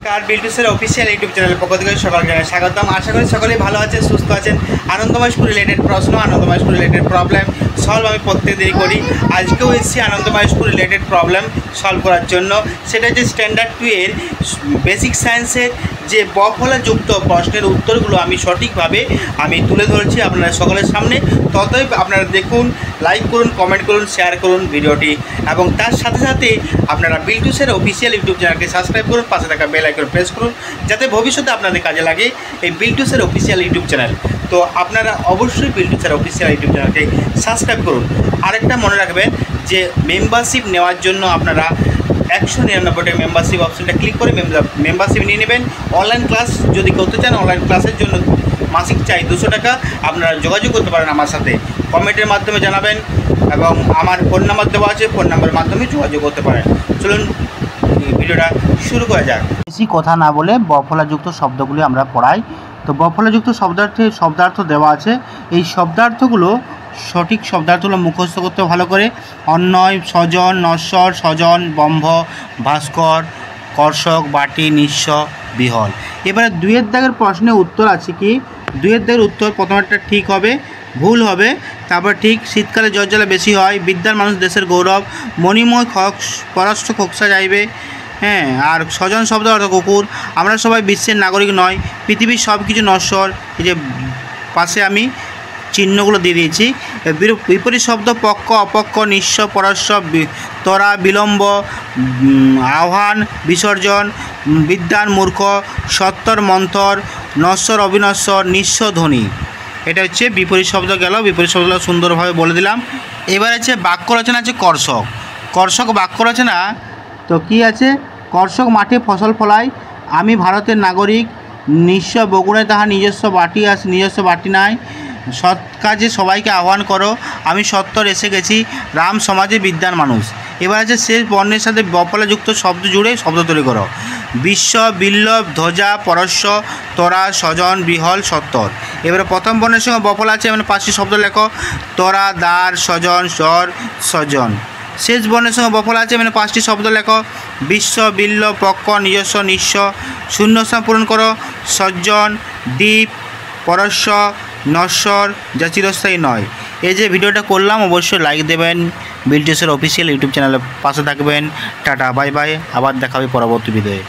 বিল্টুসের official YouTube চ্যানেলের পক্ষ থেকে সকলকে জানাই স্বাগতম। আশা করি সকলেই ভালো আছেন, সুস্থ আছেন। আনন্দময় স্কুল রিলেটেড প্রশ্ন, আনন্দময় স্কুল রিলেটেড প্রবলেম সলভ আমি প্রত্যেক দিনই করি। আজকেও এসেছি আনন্দময় স্কুল রিলেটেড প্রবলেম সলভ করার জন্য। সেটা হচ্ছে স্ট্যান্ডার্ড 2 এর বেসিক সায়েন্সের যে বফলাযুক্ত প্রশ্নের উত্তরগুলো আমি সঠিকভাবে তুলে ধরেছি আপনারা সকলের সামনে। ততই আপনারা দেখুন, লাইক করুন, কমেন্ট করুন, শেয়ার করুন ভিডিওটি, এবং তার সাথে সাথে আপনারা বিল্টুসের অফিসিয়াল ইউটিউব চ্যানেলকে সাবস্ক্রাইব করুন, পাশে থাকা বেল আইকন প্রেস করুন, যাতে ভবিষ্যতে আপনাদের কাজে লাগে এই বিল্টুসের অফিসিয়াল ইউটিউব চ্যানেল। তো আপনারা অবশ্যই বিল্টুসের অফিসিয়াল ইউটিউব চ্যানেলকে সাবস্ক্রাইব করুন। আরেকটা মনে রাখবেন যে মেম্বারশিপ নেওয়ার জন্য আপনারা 199 মেম্বারশিপ অপশনটা ক্লিক করে মেম্বারশিপ নিয়ে নেবেন। অনলাইন ক্লাস যদি করতে চান, অনলাইন ক্লাসের জন্য মাসিক চাই 200 টাকা। আপনারা যোগাযোগ করতে পারেন আমার সাথে, কমেন্টের মাধ্যমে জানাবেন, এবং আমার ফোন নাম্বার দেওয়া আছে, ফোন নাম্বারের মাধ্যমে যোগাযোগ করতে পারেন। চলুন ভিডিওটা শুরু করা যাক। বেশি কথা না বলে বফলাযুক্ত শব্দগুলি আমরা পড়াই। তো বফলাযুক্ত শব্দার্থ দেওয়া আছে। এই শব্দার্থগুলো সঠিক শব্দার্থগুলো মুখস্থ করতে ভালো করে। অন্যয়, স্বজন, নশ্বর, স্বজন, বম্ভ, ভাস্কর, কর্ষক, বাটি, নিঃস্ব, বিহল। এবারে 2 দাগের প্রশ্নের উত্তর আছে কি? 2 দাগের উত্তর প্রথমটা ঠিক হবে, ভুল হবে, তারপর ঠিক। শীতকালে জ্বর জ্বালা বেশি হয়, বিদ্যার মানুষ দেশের গৌরব, মণিময় পররাষ্ট্র খোকসা যাইবে। হ্যাঁ, আর স্বজন শব্দ অর্থ কুকুর। আমরা সবাই বিশ্বের নাগরিক নয়, পৃথিবীর সব কিছু নশ্বর। এই যে পাশে আমি চিহ্নগুলো দিয়ে দিয়েছি। বিপরীত শব্দ পক্ষ, অপক্ষ, নিঃস্ব, পরস্য, তরা, বিলম্ব, আহ্বান, বিসর্জন, বিদ্যান, মূর্খ, সত্তর, মন্থর, নশ্বর, অবিনশ্বর, নিঃস্ব, ধ্বনি। এটা হচ্ছে বিপরীত শব্দ গেল। বিপরীত শব্দগুলো সুন্দরভাবে বলে দিলাম। এবার হচ্ছে বাক্য রচনা আছে কর্ষক। কর্ষক বাক্য রচনা তো কি আছে? কর্ষক মাঠে ফসল ফলায়, আমি ভারতের নাগরিক, নিঃস্ব বগুড়ায় তাহার নিজস্ব বাটি নাই, সৎ কাজে সবাইকে আহ্বান করো, আমি সত্তর এসে গেছি, রাম সমাজে বিদ্যান মানুষ। এবার আছে শেষ বর্ণের সাথে বফলাযুক্ত শব্দ জুড়ে শব্দ তৈরি করো। বিশ্ব, বিল্লব, ধ্বজা, পরস্য, তরা, স্বজন, বিহল, সত্তর। এবারে প্রথম বর্ণের সঙ্গে বফল আছে, মানে 5টি শব্দ লেখো। তরা, দ্বার, স্বজন, স্বর, স্বজন। শেষ বর্ণের সঙ্গে বফল আছে, মানে 5টি শব্দ লেখো। বিশ্ব, বিল্লব, পক্ষ, নিজস্ব, নিঃস্ব। শূন্যস্থান পূরণ করো। সজ্জন, দ্বীপ, পরস্য, নশ্বর, যা চিরস্থায়ী নয়। এই যে ভিডিওটা করলাম, অবশ্যই লাইক দেবেন, বিল্টুসের অফিসিয়াল ইউটিউব চ্যানেলে পাশে থাকবেন। টাটা, বাই বাই, আবার দেখা হবে পরবর্তী ভিডিওয়ে।